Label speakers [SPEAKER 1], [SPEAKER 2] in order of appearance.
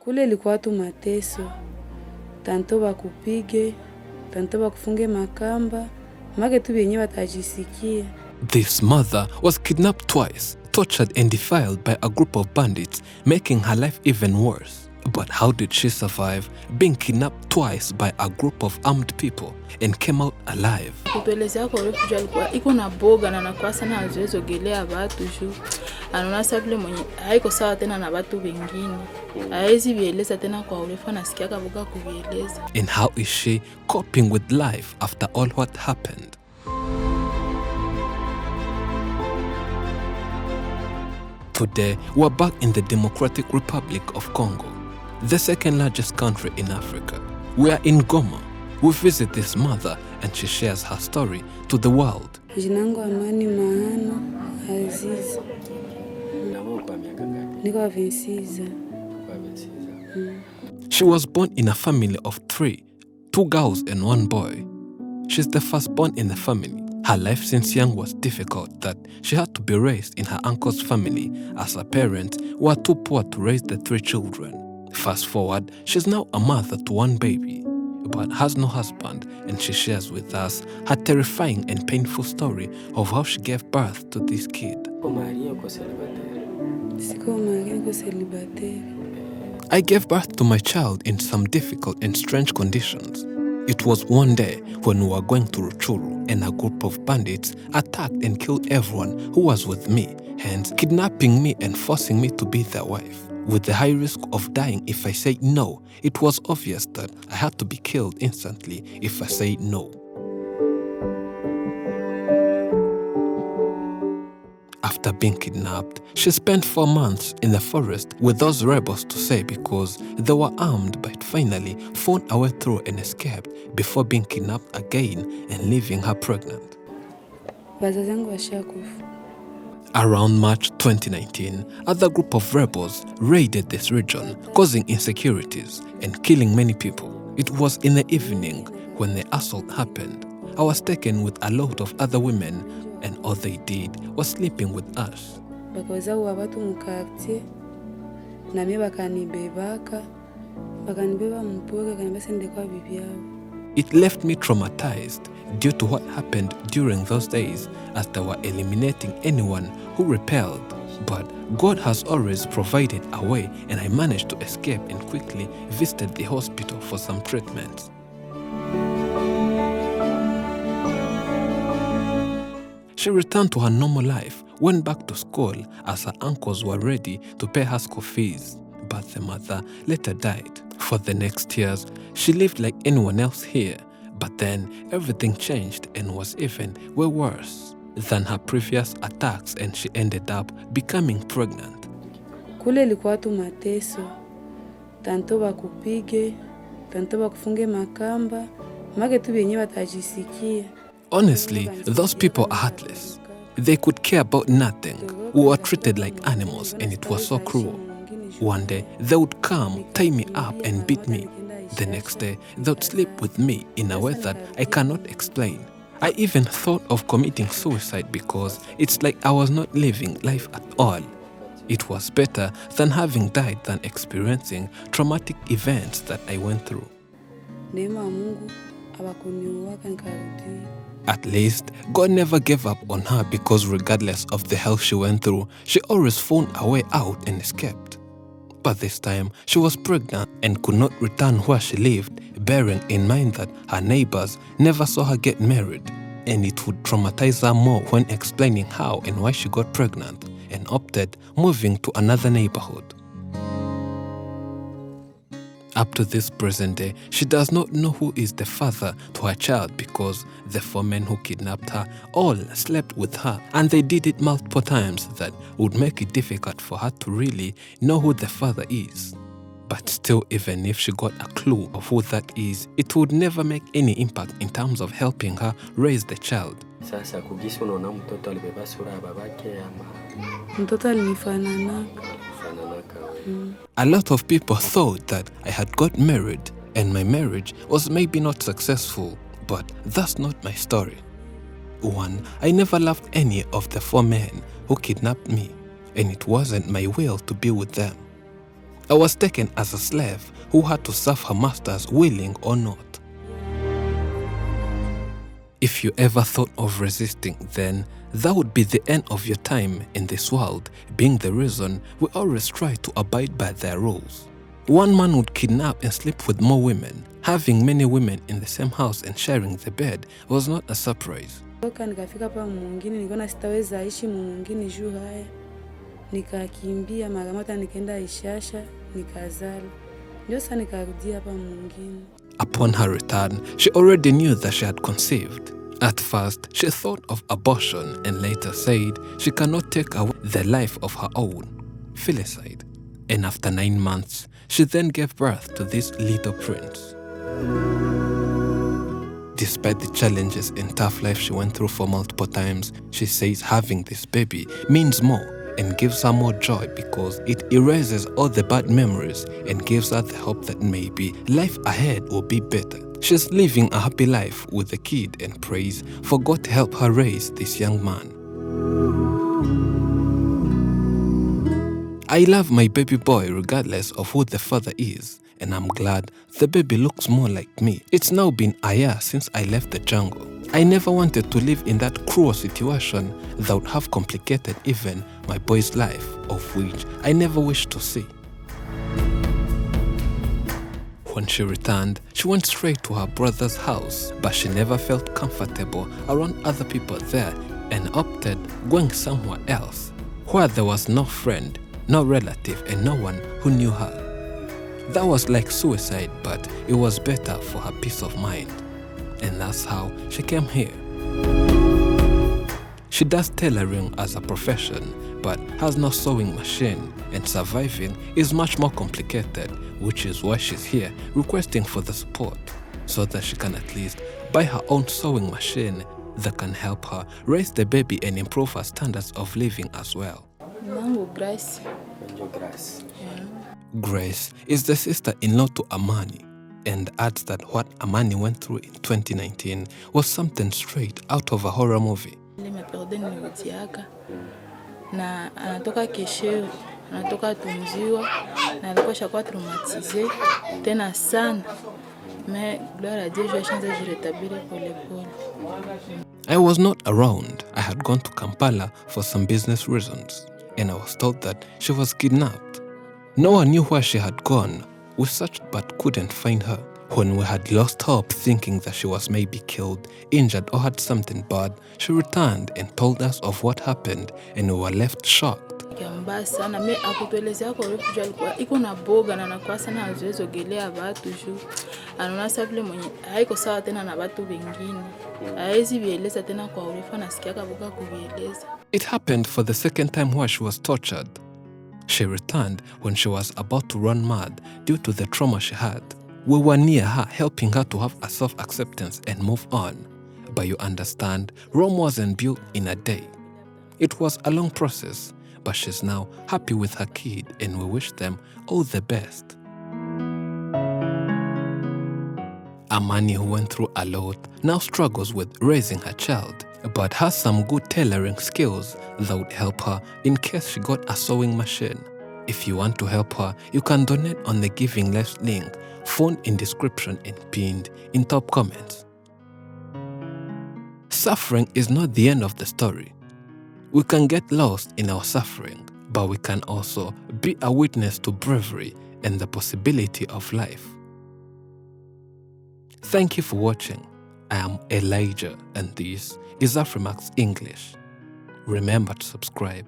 [SPEAKER 1] Kule ilikuwa tu mateso. Tanto bakupige, tanto bakufunge makamba, make tu benye batajisikia.
[SPEAKER 2] This mother was kidnapped twice, tortured and defiled by a group of bandits, making her life even worse. But how did she survive being kidnapped twice by a group of armed people and came out alive?
[SPEAKER 3] Kutuelezea kwa refugee alikuwa iko na boga na anakuwa sana haziwezi ogelea watu juu anaona sasa vile mwenye haiko sawa tena na watu wengine. Haezi vieleza tena kwa urefu anasikia kaboga kuvieleza.
[SPEAKER 2] And how is she coping with life after all what happened? Today, we're back in the Democratic Republic of Congo, the second largest country in Africa. We are in Goma. We visit this mother and she shares her story to the world.
[SPEAKER 1] Jinangu Amani Mahano Aziz. Niko 26.
[SPEAKER 2] She was born in a family of 3, 2 girls and 1 boy. She's the firstborn in the family. Her life since young was difficult that she had to be raised in her uncle's family as her parents were too poor to raise the 3 children. Fast forward, she's now a mother to 1 baby, but has no husband, and she shares with us her terrifying and painful story of how she gave birth to this kid. I gave birth to my child in some difficult and strange conditions. It was one day when we were going to Ruchuru and a group of bandits attacked and killed everyone who was with me, hence kidnapping me and forcing me to be their wife. With the high risk of dying if I said no, it was obvious that I had to be killed instantly if I said no. After being kidnapped, she spent 4 months in the forest with those rebels to say because they were armed but finally found a way through and escaped before being kidnapped again and leaving her pregnant. Around March 2019, other group of rebels raided this region, causing insecurities and killing many people. It was in the evening when the assault happened. I was taken with a lot of other women and all they did was sleeping with us. It left me traumatized due to what happened during those days as they were eliminating anyone who rebelled. But God has always provided a way and I managed to escape and quickly visited the hospital for some treatments. She returned to her normal life, went back to school as her uncles were ready to pay her school fees, but the mother later died. For the next years, she lived like anyone else here, but then everything changed and was even way worse than her previous attacks and she ended up becoming pregnant.
[SPEAKER 1] Kule ilikuwa tu mateso. Tanto bakupige, tanto bakufunge makamba, make tu benye batajisikia.
[SPEAKER 2] Honestly, those people are heartless. They could care about nothing. We were treated like animals and it was so cruel. One day, they would come, tie me up and beat me. The next day, they would sleep with me in a way that I cannot explain. I even thought of committing suicide because it's like I was not living life at all. It was better than having died than experiencing traumatic events that I went through. At least, God never gave up on her because regardless of the hell she went through, she always found a way out and escaped. But this time, she was pregnant and could not return where she lived, bearing in mind that her neighbors never saw her get married, and it would traumatize her more when explaining how and why she got pregnant and opted moving to another neighborhood. Up to this present day, she does not know who is the father to her child because the 4 men who kidnapped her all slept with her and they did it multiple times that would make it difficult for her to really know who the father is. But still, even if she got a clue of who that is, it would never make any impact in terms of helping her raise the child. A lot of people thought that I had got married and my marriage was maybe not successful, but that's not my story. 1, I never loved any of the 4 men who kidnapped me, and it wasn't my will to be with them. I was taken as a slave who had to serve her masters willing or not. If you ever thought of resisting, then that would be the end of your time in this world, being the reason we always try to abide by their rules. One man would kidnap and sleep with more women. Having many women in the same house and sharing the bed was not a surprise.
[SPEAKER 1] Nikafika pa mwingine nikaona sitaweza ishi mwingine juu haya. Nikakimbia magamata nikaenda Ishasha nikazala. Ndio sasa nikarudia pa mwingine.
[SPEAKER 2] Upon her return, she already knew that she had conceived. At first, she thought of abortion and later said she cannot take away the life of her own, filicide. And after 9 months, she then gave birth to this little prince. Despite the challenges and tough life she went through for multiple times, she says having this baby means more and gives her more joy because it erases all the bad memories and gives her the hope that maybe life ahead will be better. She's living a happy life with the kid and prays for God to help her raise this young man. I love my baby boy regardless of who the father is, and I'm glad the baby looks more like me. It's now been a year since I left the jungle. I never wanted to live in that cruel situation that would have complicated even my boy's life, of which I never wished to see. When she returned, she went straight to her brother's house, but she never felt comfortable around other people there and opted going somewhere else, where there was no friend, no relative, and no one who knew her. That was like suicide, but it was better for her peace of mind. And that's how she came here. She does tailoring as a profession, but has no sewing machine, and surviving is much more complicated, which is why she's here requesting for the support, so that she can at least buy her own sewing machine that can help her raise the baby and improve her standards of living as well.
[SPEAKER 3] Grace.
[SPEAKER 2] Yeah. Grace is the sister-in-law to Amani, and adds that what Amani went through in 2019 was something straight out of a horror movie.
[SPEAKER 3] Na anatoka kesho, anatoka tunziwa, na alikuwa shakuwa traumatize tena sana. Mais gloire à Dieu, je chance de rétablir pole pole.
[SPEAKER 2] I was not around. I had gone to Kampala for some business reasons, and I was told that she was kidnapped. No one knew where she had gone. We searched but couldn't find her. When we had lost hope, thinking that she was maybe killed, injured, or had something bad, she returned and told us of what happened, and we were left shocked.
[SPEAKER 3] Sana me akutuelezea kwa refu alikuwa iko na boga na anakuwa sana haziwezi ogelea watu juu anaona sabile mwenye haiko sawa tena na watu wengine haezi vieleza tena kwa urefu anasikia kaboga kuvieleza.
[SPEAKER 2] It happened for the second time where she was tortured. She returned when she was about to run mad due to the trauma she had. We were near her, helping her to have a self-acceptance and move on. But you understand, Rome wasn't built in a day. It was a long process, but she's now happy with her kid, and we wish them all the best. Amani, who went through a lot, now struggles with raising her child, but has some good tailoring skills that would help her in case she got a sewing machine. If you want to help her, you can donate on the Giving Less link, found in description and pinned in top comments. Suffering is not the end of the story. We can get lost in our suffering, but we can also be a witness to bravery and the possibility of life. Thank you for watching. I am Elijah, and this is Afrimax English. Remember to subscribe.